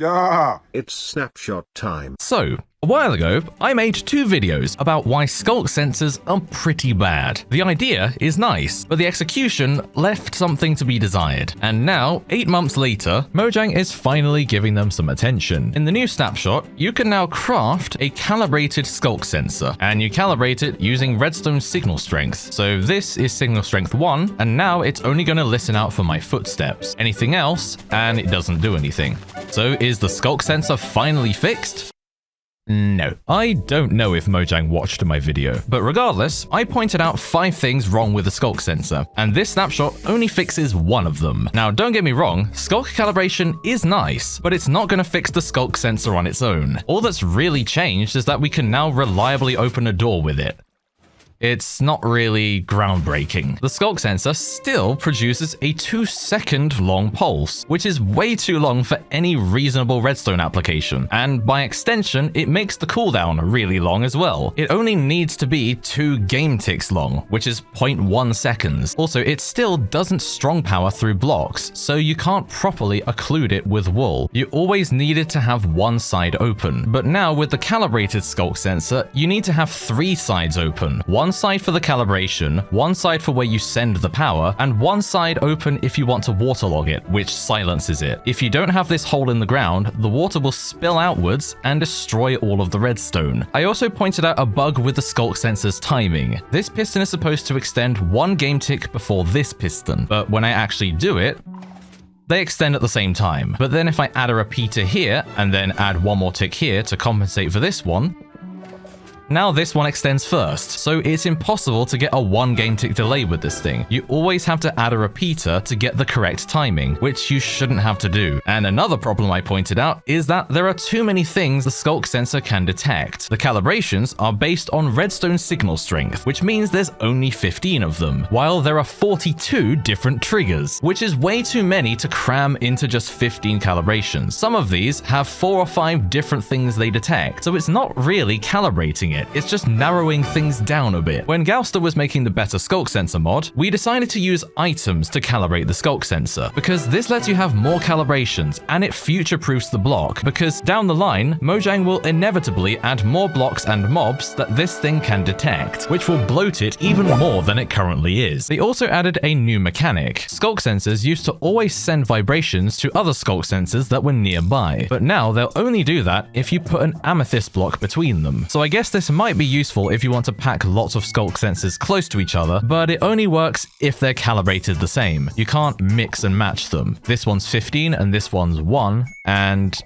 Ah! It's snapshot time. So, a while ago, I made 2 videos about why skulk sensors are pretty bad. The idea is nice, but the execution left something to be desired. And now, 8 months later, Mojang is finally giving them some attention. In the new snapshot, you can now craft a calibrated skulk sensor, and you calibrate it using redstone signal strength. So this is signal strength 1, and now it's only going to listen out for my footsteps. Anything else, and it doesn't do anything. So is the skulk sensor finally fixed? No. I don't know if Mojang watched my video, but regardless, I pointed out 5 things wrong with the skulk sensor, and this snapshot only fixes 1 of them. Now, don't get me wrong, skulk calibration is nice, but it's not going to fix the skulk sensor on its own. All that's really changed is that we can now reliably open a door with it. It's not really groundbreaking. The skulk sensor still produces a 2-second long pulse, which is way too long for any reasonable redstone application. And by extension, it makes the cooldown really long as well. It only needs to be 2 game ticks long, which is 0.1 seconds. Also, it still doesn't strong power through blocks, so you can't properly occlude it with wool. You always needed to have one side open. But now with the calibrated skulk sensor, you need to have 3 sides open. One side for the calibration, one side for where you send the power, and one side open if you want to waterlog it, which silences it. If you don't have this hole in the ground, the water will spill outwards and destroy all of the redstone. I also pointed out a bug with the skulk sensor's timing. This piston is supposed to extend 1 game tick before this piston, but when I actually do it, they extend at the same time. But then if I add a repeater here, and then add 1 more tick here to compensate for this one, now this one extends first, so it's impossible to get a 1 game tick delay with this thing. You always have to add a repeater to get the correct timing, which you shouldn't have to do. And another problem I pointed out is that there are too many things the skulk sensor can detect. The calibrations are based on redstone signal strength, which means there's only 15 of them, while there are 42 different triggers, which is way too many to cram into just 15 calibrations. Some of these have 4 or 5 different things they detect, so it's not really calibrating it. It's just narrowing things down a bit. When Gauster was making the better skulk sensor mod, we decided to use items to calibrate the skulk sensor, because this lets you have more calibrations and it future-proofs the block, because down the line, Mojang will inevitably add more blocks and mobs that this thing can detect, which will bloat it even more than it currently is. They also added a new mechanic. Skulk sensors used to always send vibrations to other skulk sensors that were nearby, but now they'll only do that if you put an amethyst block between them. So I guess this might be useful if you want to pack lots of skulk sensors close to each other, but it only works if they're calibrated the same. You can't mix and match them. This one's 15 and this one's 1, and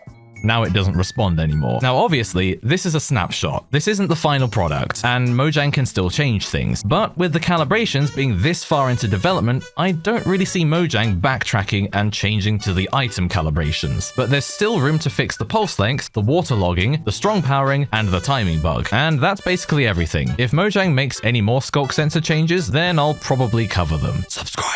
now it doesn't respond anymore. Now, obviously, this is a snapshot. This isn't the final product, and Mojang can still change things. But with the calibrations being this far into development, I don't really see Mojang backtracking and changing to the item calibrations. But there's still room to fix the pulse length, the water logging, the strong powering, and the timing bug. And that's basically everything. If Mojang makes any more skulk sensor changes, then I'll probably cover them. Subscribe.